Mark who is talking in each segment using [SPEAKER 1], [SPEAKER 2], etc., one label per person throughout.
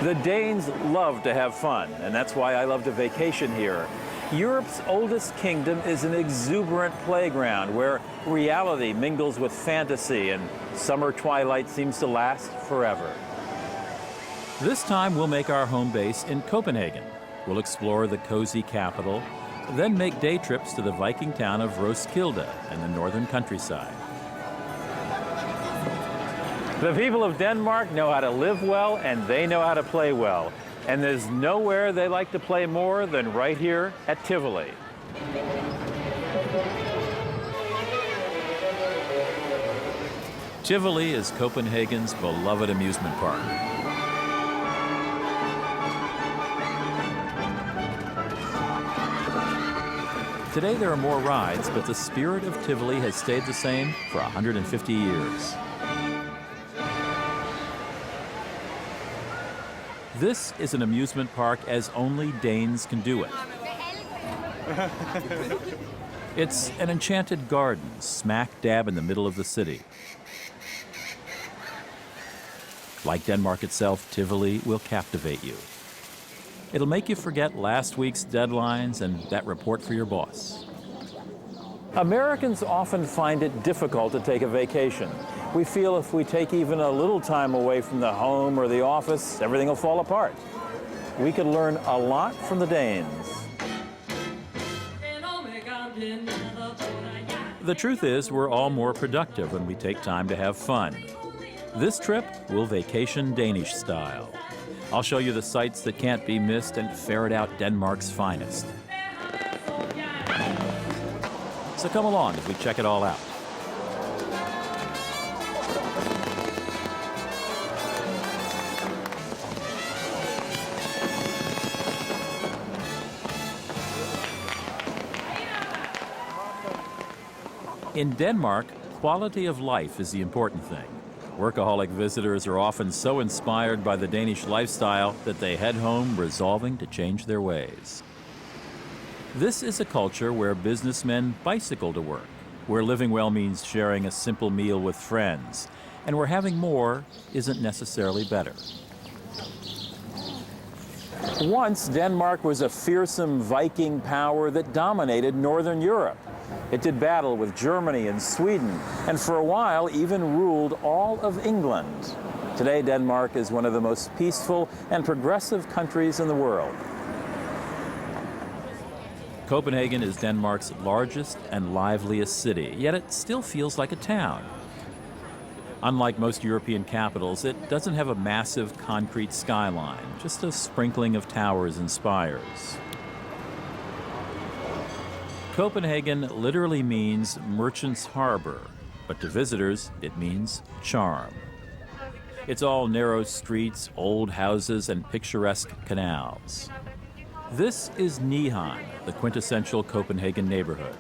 [SPEAKER 1] The Danes love to have fun, and that's why I love to vacation here. Europe's oldest kingdom is an exuberant playground where reality mingles with fantasy and summer twilight seems to last forever. This time we'll make our home base in Copenhagen. We'll explore the cozy capital, then make day trips to the Viking town of Roskilde in the northern countryside. The people of Denmark know how to live well and they know how to play well. And there's nowhere they like to play more than right here at Tivoli. Tivoli is Copenhagen's beloved amusement park. Today there are more rides, but the spirit of Tivoli has stayed the same for 150 years. This is an amusement park as only Danes can do it. It's an enchanted garden smack dab in the middle of the city. Like Denmark itself, Tivoli will captivate you. It'll make you forget last week's deadlines and that report for your boss. Americans often find it difficult to take a vacation. We feel if we take even a little time away from the home or the office, everything will fall apart. We could learn a lot from the Danes. The truth is, we're all more productive when we take time to have fun. This trip, we'll vacation Danish style. I'll show you the sights that can't be missed and ferret out Denmark's finest. So come along as we check it all out. In Denmark, quality of life is the important thing. Workaholic visitors are often so inspired by the Danish lifestyle that they head home resolving to change their ways. This is a culture where businessmen bicycle to work, where living well means sharing a simple meal with friends, and where having more isn't necessarily better. Once, Denmark was a fearsome Viking power that dominated Northern Europe. It did battle with Germany and Sweden, and for a while even ruled all of England. Today, Denmark is one of the most peaceful and progressive countries in the world. Copenhagen is Denmark's largest and liveliest city, yet it still feels like a town. Unlike most European capitals, it doesn't have a massive concrete skyline, just a sprinkling of towers and spires. Copenhagen literally means merchant's harbor, but to visitors, it means charm. It's all narrow streets, old houses, and picturesque canals. This is Nyhavn, the quintessential Copenhagen neighborhood.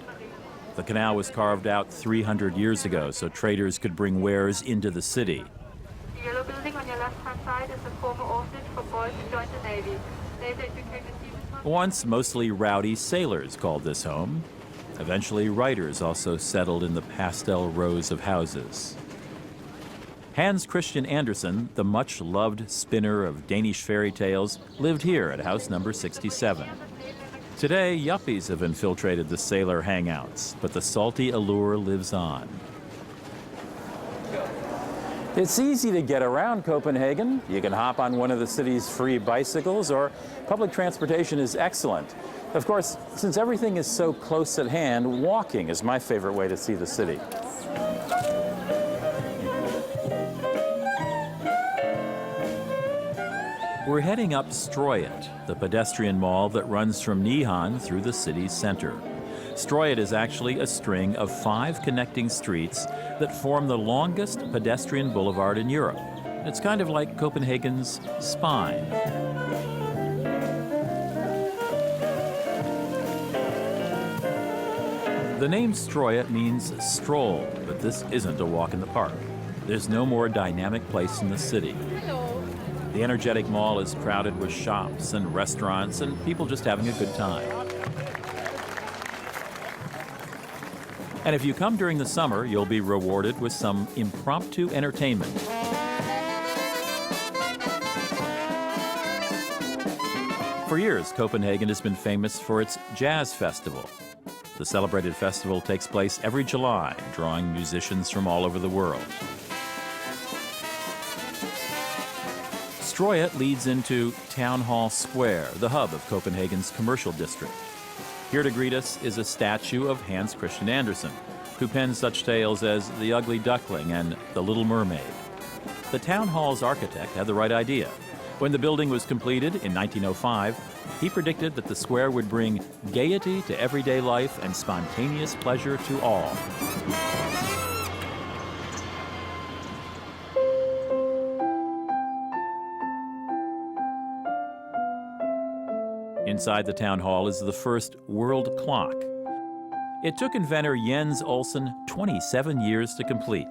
[SPEAKER 1] The canal was carved out 300 years ago so traders could bring wares into the city.
[SPEAKER 2] The yellow building on your left-hand side is the former orphanage for boys who joined the Navy. Later it became a
[SPEAKER 1] Once mostly rowdy sailors called this home. Eventually writers also settled in the pastel rows of houses. Hans Christian Andersen, the much-loved spinner of Danish fairy tales, lived here at house number 67. Today, yuppies have infiltrated the sailor hangouts, but the salty allure lives on. It's easy to get around Copenhagen. You can hop on one of the city's free bicycles, or public transportation is excellent. Of course, since everything is so close at hand, walking is my favorite way to see the city. We're heading up Strøget, the pedestrian mall that runs from Nyhavn through the city's center. Strøget is actually a string of 5 connecting streets that form the longest pedestrian boulevard in Europe. It's kind of like Copenhagen's spine. The name Strøget means stroll, but this isn't a walk in the park. There's no more dynamic place in the city. The energetic mall is crowded with shops and restaurants and people just having a good time. And if you come during the summer, you'll be rewarded with some impromptu entertainment. For years, Copenhagen has been famous for its jazz festival. The celebrated festival takes place every July, drawing musicians from all over the world. Strøget leads into Town Hall Square, the hub of Copenhagen's commercial district. Here to greet us is a statue of Hans Christian Andersen, who penned such tales as The Ugly Duckling and The Little Mermaid. The town hall's architect had the right idea. When the building was completed in 1905, he predicted that the square would bring gaiety to everyday life and spontaneous pleasure to all. Inside the town hall is the first world clock. It took inventor Jens Olsen 27 years to complete.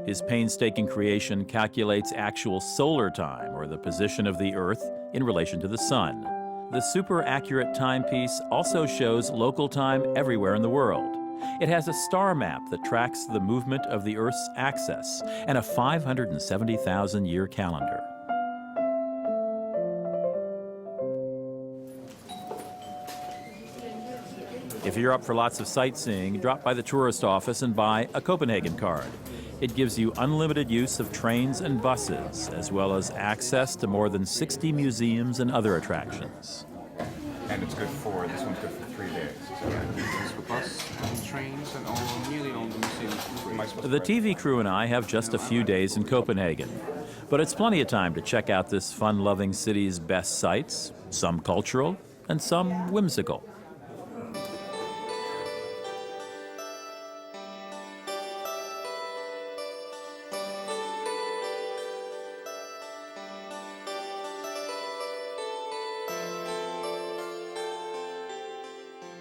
[SPEAKER 1] His painstaking creation calculates actual solar time, or the position of the Earth in relation to the sun. The super-accurate timepiece also shows local time everywhere in the world. It has a star map that tracks the movement of the Earth's axis and a 570,000-year calendar. If you're up for lots of sightseeing, drop by the tourist office and buy a Copenhagen card. It gives you unlimited use of trains and buses, as well as access to more than 60 museums and other attractions.
[SPEAKER 3] And it's good for, this one's good for 3 days. It's for bus and trains and nearly all the museums.
[SPEAKER 1] The TV crew and I have just a few days in Copenhagen, but it's plenty of time to check out this fun-loving city's best sights, some cultural and some whimsical.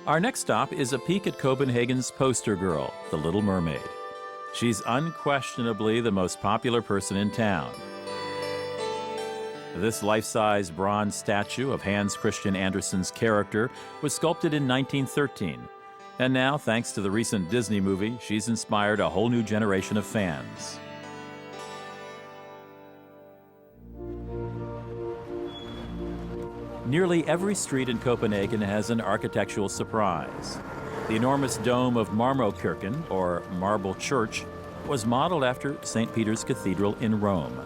[SPEAKER 1] Our next stop is a peek at Copenhagen's poster girl, the Little Mermaid. She's unquestionably the most popular person in town. This life-size bronze statue of Hans Christian Andersen's character was sculpted in 1913. And now, thanks to the recent Disney movie, she's inspired a whole new generation of fans. Nearly every street in Copenhagen has an architectural surprise. The enormous dome of Marmorkirken, or Marble Church, was modeled after St. Peter's Cathedral in Rome.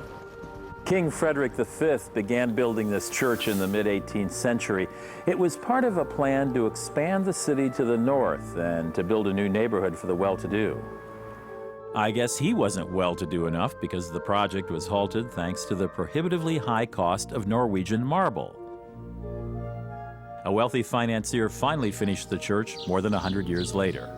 [SPEAKER 1] King Frederick V began building this church in the mid-18th century. It was part of a plan to expand the city to the north and to build a new neighborhood for the well-to-do. I guess he wasn't well-to-do enough because the project was halted thanks to the prohibitively high cost of Norwegian marble. A wealthy financier finally finished the church more than 100 years later.